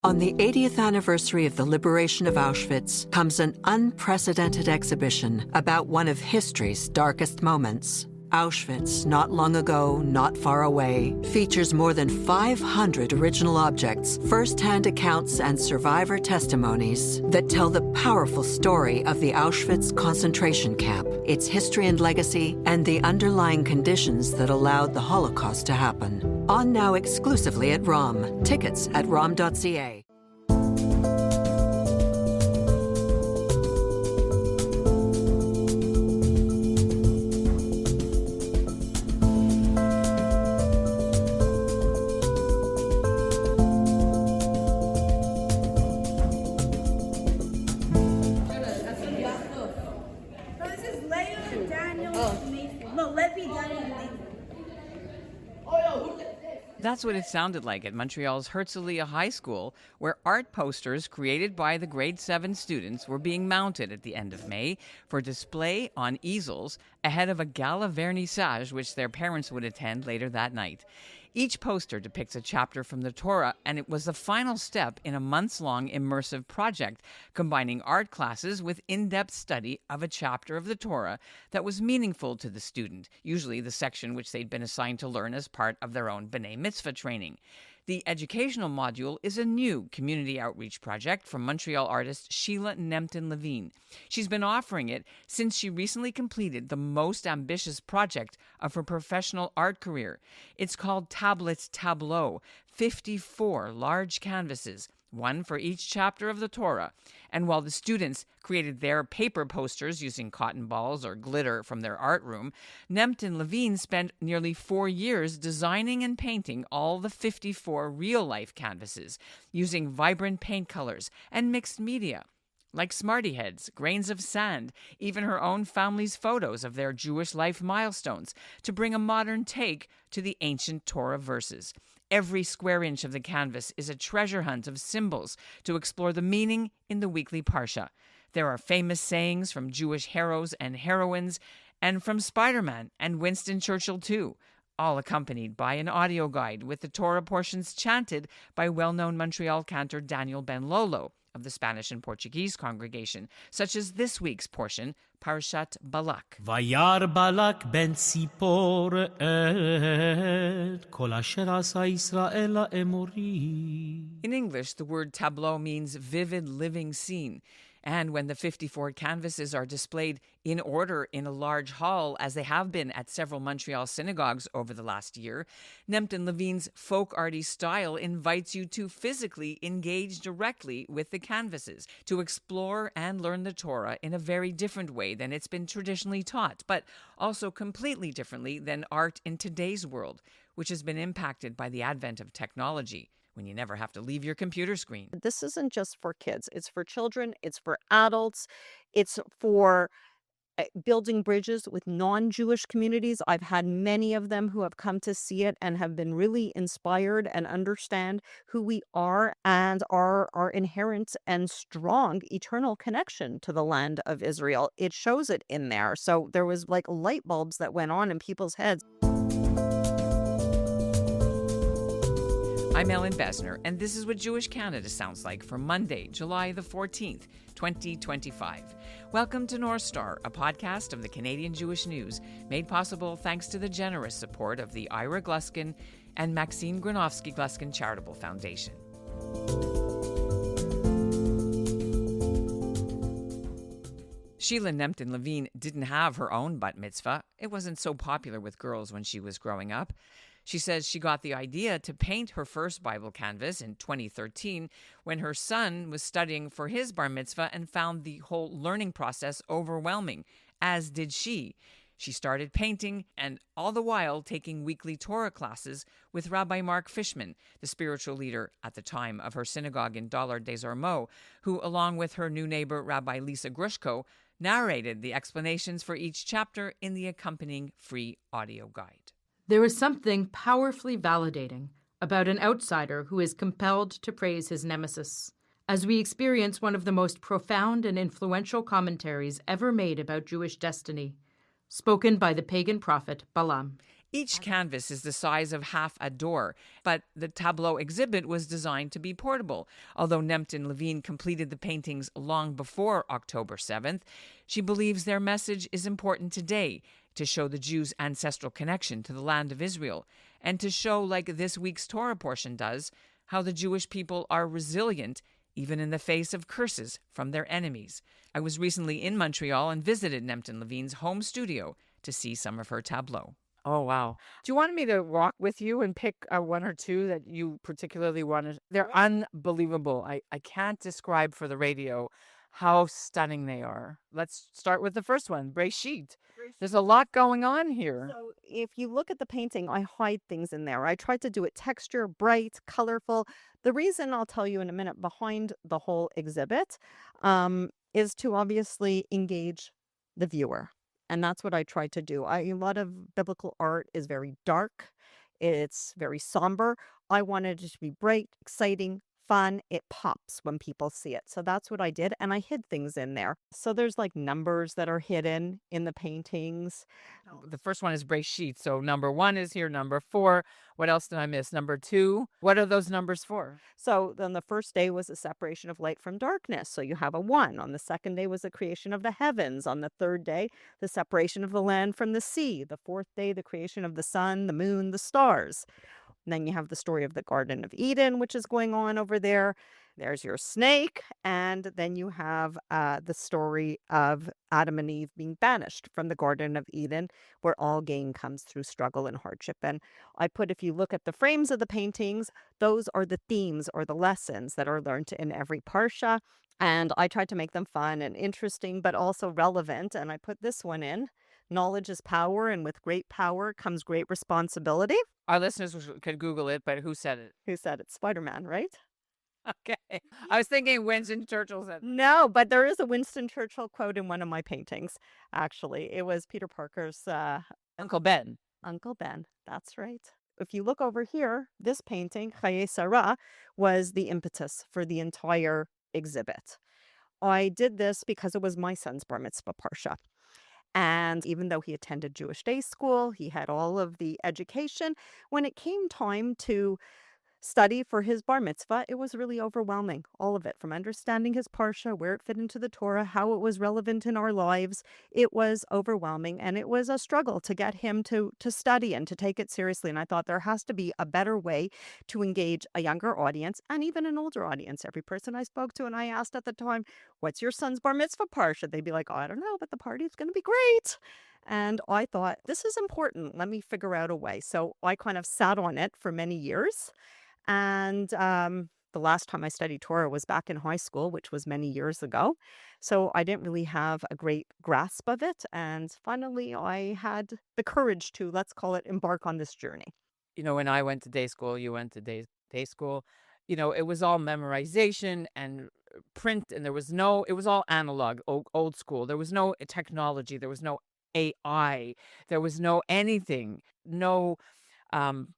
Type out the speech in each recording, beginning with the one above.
On the 80th anniversary of the liberation of Auschwitz comes an unprecedented exhibition about one of history's darkest moments. Auschwitz, not long ago, not far away, features more than 500 original objects, first-hand accounts, and survivor testimonies that tell the powerful story of the Auschwitz concentration camp, its history and legacy, and the underlying conditions that allowed the Holocaust to happen. On now exclusively at ROM. Tickets at rom.ca. That's what it sounded like at Montreal's Herzliya High School, where art posters created by the grade 7 students were being mounted at the end of May for display on easels ahead of a gala vernissage which their parents would attend later that night. Each poster depicts a chapter from the Torah, and it was the final step in a months-long immersive project combining art classes with in-depth study of a chapter of the Torah that was meaningful to the student, usually the section which they'd been assigned to learn as part of their own B'nai Mitzvah training. The educational module is a new community outreach project from Montreal artist Sheila Nemtin Levine. She's been offering it since she recently completed the most ambitious project of her professional art career. It's called Tableaux, 54 large canvases, one for each chapter of the Torah. And while the students created their paper posters using cotton balls or glitter from their art room, Nemtin Levine spent nearly 4 years designing and painting all the 54 real-life canvases using vibrant paint colors and mixed media, like smarty heads, grains of sand, even her own family's photos of their Jewish life milestones, to bring a modern take to the ancient Torah verses. Every square inch of the canvas is a treasure hunt of symbols to explore the meaning in the weekly Parsha. There are famous sayings from Jewish heroes and heroines, and from Spider-Man and Winston Churchill too, all accompanied by an audio guide with the Torah portions chanted by well-known Montreal cantor Daniel Ben Lolo of the Spanish and Portuguese congregation, such as this week's portion, Parshat Balak. Vayar Balak ben Tzipor et kol asher asa Yisrael emori. In English, the word tableau means vivid living scene. And when the 54 canvases are displayed in order in a large hall, as they have been at several Montreal synagogues over the last year, Nemtin Levine's folk arty style invites you to physically engage directly with the canvases, to explore and learn the Torah in a very different way than it's been traditionally taught, but also completely differently than art in today's world, which has been impacted by the advent of technology, when you never have to leave your computer screen. This isn't just for kids. It's for children. It's for adults. It's for building bridges with non-Jewish communities. I've had many of them who have come to see it and have been really inspired and understand who we are and our inherent and strong eternal connection to the land of Israel. It shows it in there. So there was like light bulbs that went on in people's heads. I'm Ellin Bessner, and this is what Jewish Canada sounds like for Monday, July the 14th, 2025. Welcome to North Star, a podcast of the Canadian Jewish News, made possible thanks to the generous support of the Ira Gluskin and Maxine Granovsky-Gluskin Charitable Foundation. Sheila Nemtin Levine didn't have her own bat mitzvah. It wasn't so popular with girls when she was growing up. She says she got the idea to paint her first Bible canvas in 2013 when her son was studying for his bar mitzvah and found the whole learning process overwhelming, as did she. She started painting and all the while taking weekly Torah classes with Rabbi Mark Fishman, the spiritual leader at the time of her synagogue in Dollard des Ormeaux, who, along with her new neighbor Rabbi Lisa Grushko, narrated the explanations for each chapter in the accompanying free audio guide. There is something powerfully validating about an outsider who is compelled to praise his nemesis, as we experience one of the most profound and influential commentaries ever made about Jewish destiny, spoken by the pagan prophet Balaam. Each canvas is the size of half a door, but the Tableaux exhibit was designed to be portable. Although Nemtin Levine completed the paintings long before October 7th, she believes their message is important today to show the Jews' ancestral connection to the land of Israel, and to show, like this week's Torah portion does, how the Jewish people are resilient even in the face of curses from their enemies. I was recently in Montreal and visited Nemtin Levine's home studio to see some of her tableaux. Oh, wow. Do you want me to walk with you and pick one or two that you particularly wanted? They're unbelievable. I can't describe for the radio how stunning they are. Let's start with the first one, Breshit. There's a lot going on here. So if you look at the painting, I hide things in there. I tried to do it texture, bright, colorful. The reason I'll tell you in a minute behind the whole exhibit is to obviously engage the viewer. And that's what I tried to do. A lot of biblical art is very dark. It's very somber. I wanted it to be bright, exciting, fun. It pops when people see it. So that's what I did. And I hid things in there. So there's like numbers that are hidden in the paintings. The first one is Breshit. So number 1 is here. Number 4. What else did I miss? Number 2. What are those numbers for? So then the first day was the separation of light from darkness. So you have a 1. On the second day was the creation of the heavens. On the third day, the separation of the land from the sea. The fourth day, the creation of the sun, the moon, the stars. And then you have the story of the Garden of Eden, which is going on over there. There's your snake. And then you have the story of Adam and Eve being banished from the Garden of Eden, where all gain comes through struggle and hardship. And I put, if you look at the frames of the paintings, those are the themes or the lessons that are learned in every parsha. And I tried to make them fun and interesting, but also relevant. And I put this one in. Knowledge is power, and with great power comes great responsibility. Our listeners could Google it, but who said it? Who said it? Spider-Man, right? Okay. I was thinking Winston Churchill said it. No, but there is a Winston Churchill quote in one of my paintings, actually. It was Peter Parker's Uncle Ben. Uncle Ben. That's right. If you look over here, this painting, Chaye Sarah, was the impetus for the entire exhibit. I did this because it was my son's bar mitzvah parsha. And even though he attended Jewish day school, he had all of the education. When it came time to study for his bar mitzvah, it was really overwhelming. All of it, from understanding his parsha, where it fit into the Torah, how it was relevant in our lives. It was overwhelming, and it was a struggle to get him to study and to take it seriously. And I thought there has to be a better way to engage a younger audience and even an older audience. Every person I spoke to and I asked at the time, what's your son's bar mitzvah parsha? They'd be like, oh, I don't know, but the party's going to be great. And I thought, this is important. Let me figure out a way. So I kind of sat on it for many years. And the last time I studied Torah was back in high school, which was many years ago. So I didn't really have a great grasp of it. And finally, I had the courage to, let's call it, embark on this journey. You know, when I went to day school, you went to day school, you know, it was all memorization and print, and it was all analog, old school. There was no technology. There was no AI. There was no anything, no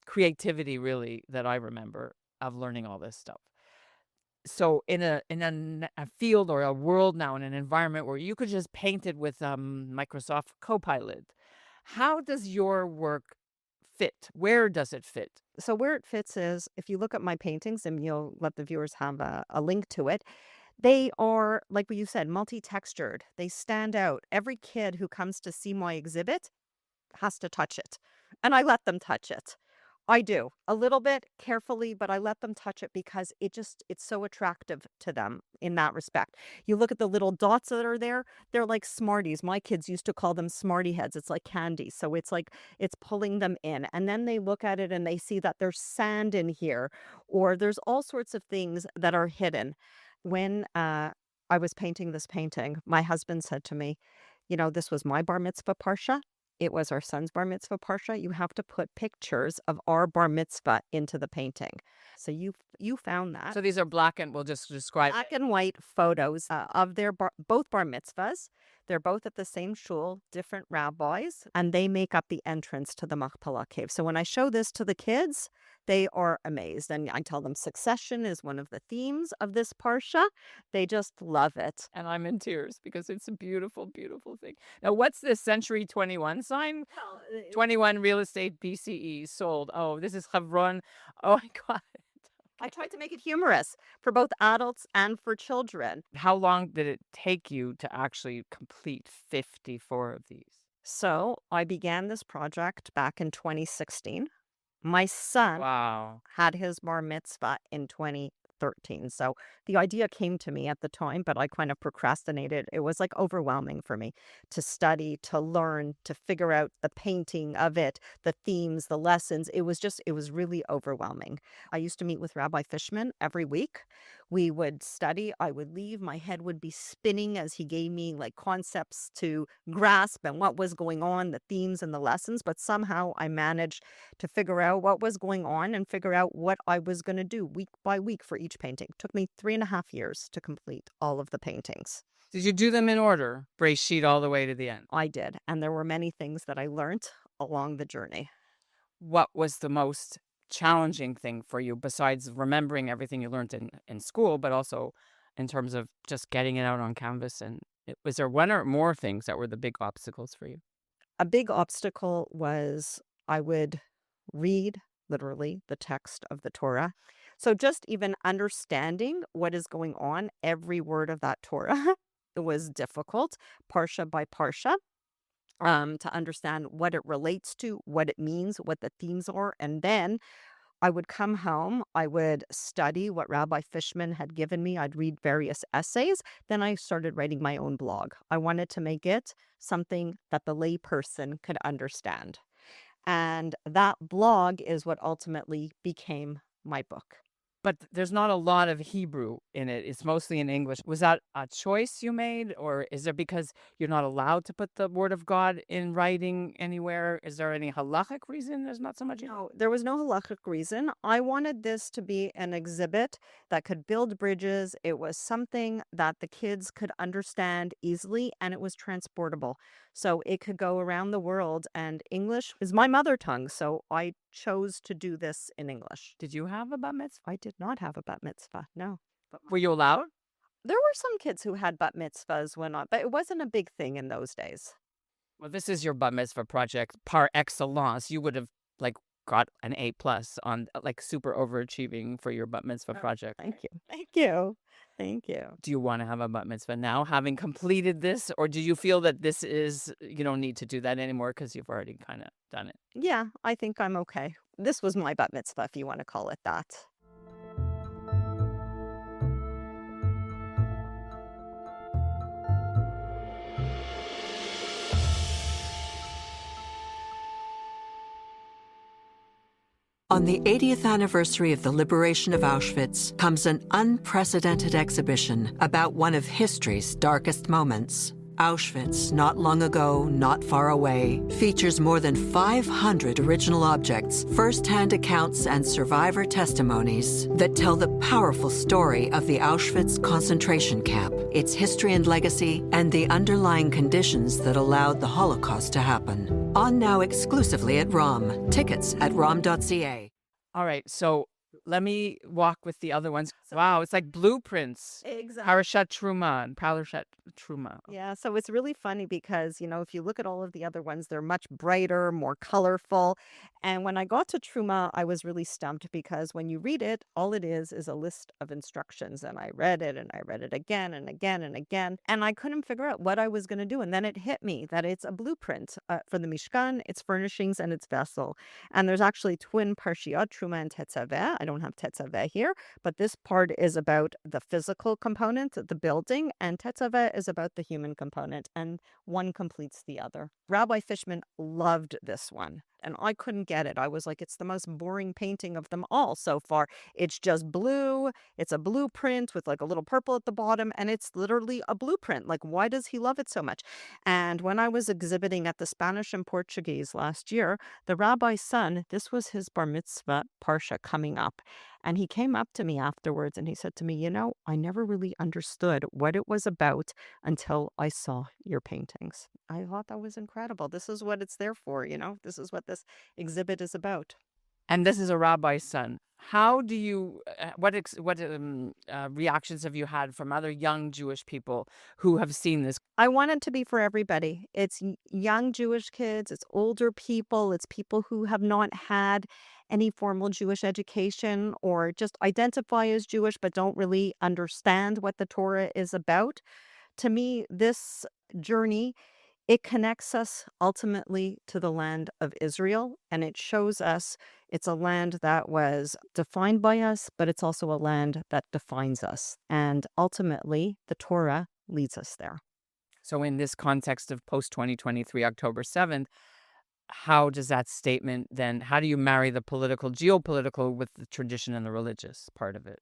creativity really that I remember of learning all this stuff. So in a field or a world now, in an environment where you could just paint it with Microsoft Copilot, how does your work fit? Where does it fit? So where it fits is, if you look at my paintings, and you'll let the viewers have a link to it, they are, like what you said, multi-textured. They stand out. Every kid who comes to see my exhibit has to touch it. And I let them touch it. I do a little bit carefully, but I let them touch it because it's so attractive to them in that respect. You look at the little dots that are there, they're like Smarties. My kids used to call them Smartie heads. It's like candy. So it's like it's pulling them in. And then they look at it and they see that there's sand in here, or there's all sorts of things that are hidden. When I was painting this painting, my husband said to me, you know, this was my bar mitzvah parsha. It was our son's bar mitzvah parsha. You have to put pictures of our bar mitzvah into the painting. So you found that. So these are we'll just describe Black and white photos of their both bar mitzvahs. They're both at the same shul, different rabbis, and they make up the entrance to the Machpelah cave. So when I show this to the kids, they are amazed. And I tell them succession is one of the themes of this parsha. They just love it. And I'm in tears because it's a beautiful, beautiful thing. Now, what's this Century 21 sign? 21 real estate BCE sold. Oh, this is Hebron. Oh, my God. I tried to make it humorous for both adults and for children. How long did it take you to actually complete 54 of these? So I began this project back in 2016. My son Wow. had his bar mitzvah in 2013. So the idea came to me at the time, but I kind of procrastinated. It was like overwhelming for me to study, to learn, to figure out the painting of it, the themes, the lessons. It was really overwhelming. I used to meet with Rabbi Fishman every week. We would study. I would leave. My head would be spinning as he gave me like concepts to grasp and what was going on, the themes and the lessons. But somehow I managed to figure out what was going on and figure out what I was going to do week by week for each painting. It took me 3.5 years to complete all of the paintings. Did you do them in order? Brace sheet all the way to the end. I did. And there were many things that I learned along the journey. What was the most challenging thing for you besides remembering everything you learned in school, but also in terms of just getting it out on canvas? And was there one or more things that were the big obstacles for you? A big obstacle was I would read literally the text of the Torah. So just even understanding what is going on, every word of that Torah, it was difficult, parsha by parsha, to understand what it relates to, what it means, what the themes are. And then I would come home, I would study what Rabbi Fishman had given me. I'd read various essays. Then I started writing my own blog. I wanted to make it something that the lay person could understand. And that blog is what ultimately became my book. But there's not a lot of Hebrew in it. It's mostly in English. Was that a choice you made? Or is it because you're not allowed to put the word of God in writing anywhere? Is there any halachic reason there's not so much? No, there was no halachic reason. I wanted this to be an exhibit that could build bridges. It was something that the kids could understand easily, and it was transportable. So it could go around the world, and English is my mother tongue. So I chose to do this in English. Did you have a bat mitzvah? I did not have a bat mitzvah, no. Were you allowed? There were some kids who had bat mitzvahs but it wasn't a big thing in those days. Well, this is your bat mitzvah project par excellence. You would have got an A+ on super overachieving for your bat mitzvah project. Thank you. Thank you. Thank you. Do you want to have a bat mitzvah now, having completed this? Or do you feel that you don't need to do that anymore because you've already kind of done it? Yeah, I think I'm okay. This was my bat mitzvah, if you want to call it that. On the 80th anniversary of the liberation of Auschwitz comes an unprecedented exhibition about one of history's darkest moments. Auschwitz, not long ago, not far away, features more than 500 original objects, first-hand accounts, and survivor testimonies that tell the powerful story of the Auschwitz concentration camp, its history and legacy, and the underlying conditions that allowed the Holocaust to happen. On now exclusively at ROM. Tickets at rom.ca. All right, so let me walk with the other ones. Wow, it's like blueprints. Exactly. Parashat Truma and Parashat Truma. Yeah, so it's really funny because, if you look at all of the other ones, they're much brighter, more colorful. And when I got to Truma, I was really stumped because when you read it, all it is a list of instructions. And I read it and I read it again and again and again. And I couldn't figure out what I was going to do. And then it hit me that it's a blueprint for the Mishkan, its furnishings, and its vessel. And there's actually twin Parshiot, Truma and Tetzaveh. I don't have Tetzaveh here, but this part is about the physical component, the building, and Tetzaveh is about the human component, and one completes the other. Rabbi Fishman loved this one, and I couldn't get it. I was like, it's the most boring painting of them all so far. It's just blue. It's a blueprint with a little purple at the bottom, and it's literally a blueprint. Why does he love it so much? And when I was exhibiting at the Spanish and Portuguese last year, the rabbi's son, this was his bar mitzvah parsha coming up. And he came up to me afterwards and he said to me, I never really understood what it was about until I saw your paintings. I thought that was incredible. This is what it's there for, This is what this exhibit is about. And this is a rabbi's son. How do you, what reactions have you had from other young Jewish people who have seen this? I want it to be for everybody. It's young Jewish kids, it's older people, it's people who have not had any formal Jewish education or just identify as Jewish but don't really understand what the Torah is about. To me, this journey, it connects us ultimately to the land of Israel, and it shows us it's a land that was defined by us, but it's also a land that defines us. And ultimately, the Torah leads us there. So in this context of post-2023, October 7th, how does that statement then, how do you marry the political, geopolitical with the tradition and the religious part of it?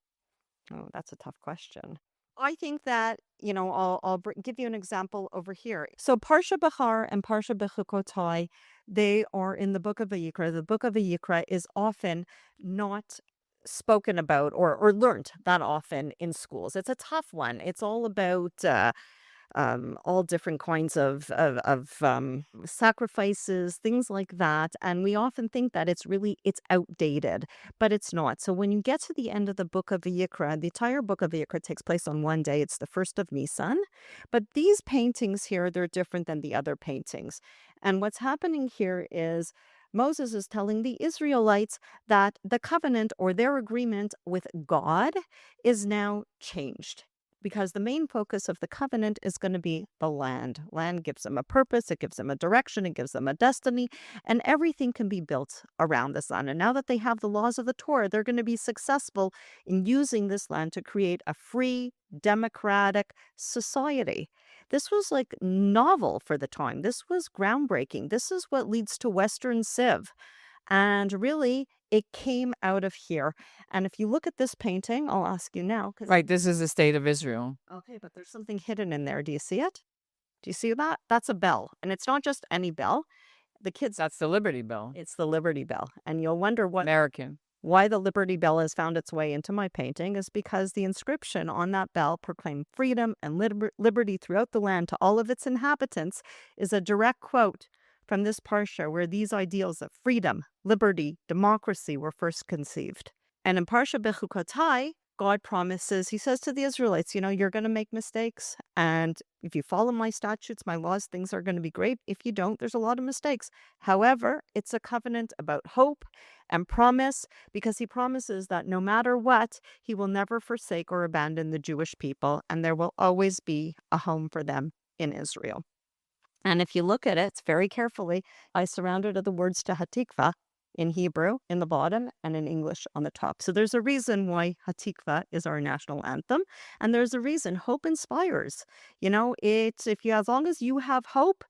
Oh, that's a tough question. I think that, I'll give you an example over here. So Parsha Behar and Parsha Bechukotai, they are in the book of Vayikra. The book of Vayikra is often not spoken about or learned that often in schools. It's a tough one. It's all about all different kinds of sacrifices, things like that. And we often think that it's outdated, but it's not. So when you get to the end of the book of Vayikra, the entire book of Vayikra takes place on one day. It's the first of Nisan. But these paintings here, they're different than the other paintings. And what's happening here is Moses is telling the Israelites that the covenant or their agreement with God is now changed, because the main focus of the covenant is going to be the land. Land gives them a purpose, it gives them a direction, it gives them a destiny, and everything can be built around this land. And now that they have the laws of the Torah, they're going to be successful in using this land to create a free, democratic society. This was like novel for the time. This was groundbreaking. This is what leads to Western Civ. And really, it came out of here. And if you look at this painting, I'll ask you now. Right, this is the state of Israel. Okay, but there's something hidden in there. Do you see it? Do you see that? That's a bell. And it's not just any bell. The kids, That's the Liberty Bell. it's the Liberty Bell. And you'll wonder American. why the Liberty Bell has found its way into my painting is because the inscription on that bell proclaimed freedom and liberty throughout the land to all of its inhabitants is a direct quote from this parsha where these ideals of freedom, liberty, democracy were first conceived. And in Parsha Bechukotai, God promises, he says to the Israelites, you're going to make mistakes. And if you follow my statutes, my laws, things are going to be great. If you don't, there's a lot of mistakes. However, it's a covenant about hope and promise, because he promises that no matter what, he will never forsake or abandon the Jewish people, and there will always be a home for them in Israel. And if you look at it very carefully, I surrounded the words to Hatikva in Hebrew in the bottom and in English on the top. So there's a reason why Hatikva is our national anthem. And there's a reason. Hope inspires. As long as you have hope,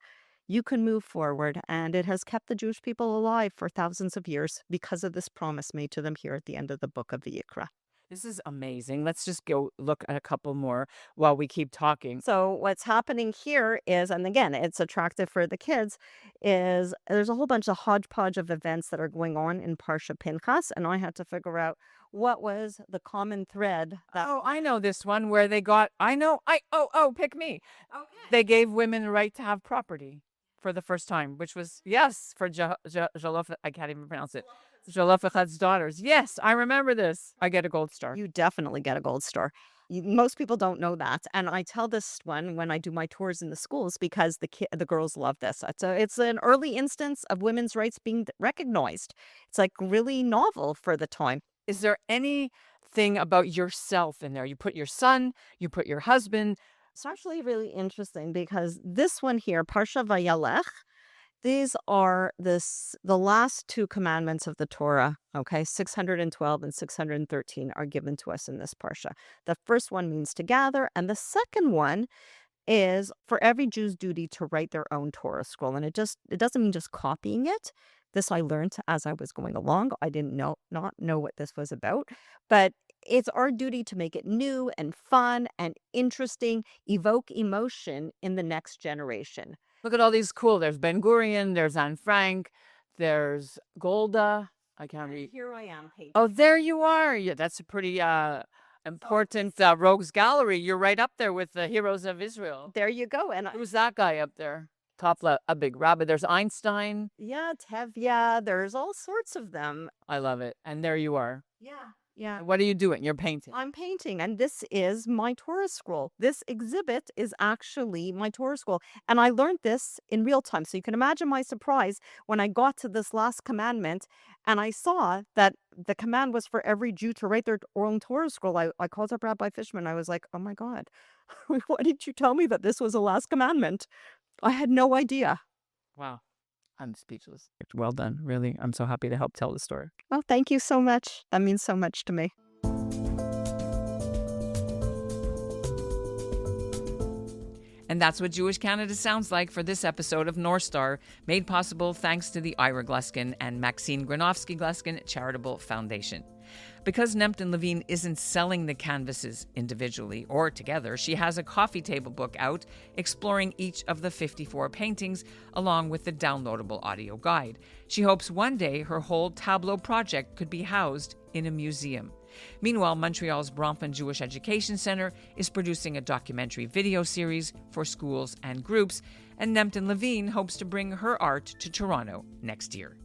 you can move forward. And it has kept the Jewish people alive for thousands of years because of this promise made to them here at the end of the book of Vayikra. This is amazing. Let's just go look at a couple more while we keep talking. So what's happening here is, and again, it's attractive for the kids, is there's a whole bunch of hodgepodge of events that are going on in Parsha Pinchas, and I had to figure out what was the common thread. I know this one where they got, pick me. Okay. They gave women the right to have property for the first time, which was, yes, for I can't even pronounce it. Zelophehad's daughters. Yes, I remember this. I get a gold star. You definitely get a gold star. Most people don't know that. And I tell this one when I do my tours in the schools because the girls love this. It's an early instance of women's rights being recognized. It's like really novel for the time. Is there anything about yourself in there? You put your son, you put your husband. It's actually really interesting because this one here, Parsha Vayalech, these are the last two commandments of the Torah, okay? 612 and 613 are given to us in this parsha. The first one means to gather, and the second one is for every Jew's duty to write their own Torah scroll. And it doesn't mean just copying it. This I learned as I was going along. I didn't not know what this was about, but it's our duty to make it new and fun and interesting, evoke emotion in the next generation. Look at all these cool. There's Ben Gurion, there's Anne Frank, there's Golda. I can't read. Here I am, painting. Oh, there you are. Yeah, that's a pretty important rogues gallery. You're right up there with the heroes of Israel. There you go. And Who's that guy up there? Top left, a big rabbit. There's Einstein. yeah, Tevya, there's all sorts of them. I love it. And there you are. Yeah. What are you doing? You're painting. I'm painting, and this is my Torah scroll. This exhibit is actually my Torah scroll. And I learned this in real time. So you can imagine my surprise when I got to this last commandment and I saw that the command was for every Jew to write their own Torah scroll. I called up Rabbi Fishman. I was like, oh my God, why didn't you tell me that this was the last commandment? I had no idea. Wow. I'm speechless. Well done. Really. I'm so happy to help tell the story. Well, thank you so much. That means so much to me. And that's what Jewish Canada sounds like for this episode of North Star, made possible thanks to the Ira Gluskin and Maxine Granovsky Gluskin Charitable Foundation. Because Nemtin Levine isn't selling the canvases individually or together, she has a coffee table book out exploring each of the 54 paintings along with the downloadable audio guide. She hopes one day her whole Tableaux project could be housed in a museum. Meanwhile, Montreal's Bronfman Jewish Education Center is producing a documentary video series for schools and groups, and Nemtin Levine hopes to bring her art to Toronto next year.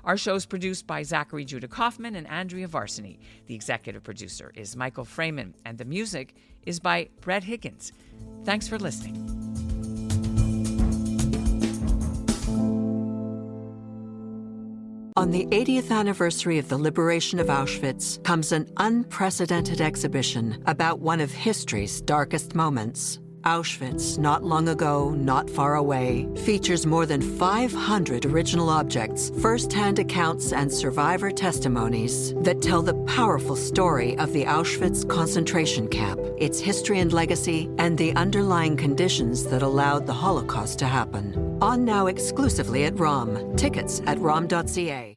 Our show is produced by Zachary Judah Kaufman and Andrea Varsany. The executive producer is Michael Freeman, and the music is by Brett Higgins. Thanks for listening. On the 80th anniversary of the liberation of Auschwitz comes an unprecedented exhibition about one of history's darkest moments. Auschwitz, not long ago, not far away, features more than 500 original objects, first-hand accounts, and survivor testimonies that tell the powerful story of the Auschwitz concentration camp, its history and legacy, and the underlying conditions that allowed the Holocaust to happen. On now exclusively at ROM. Tickets at rom.ca.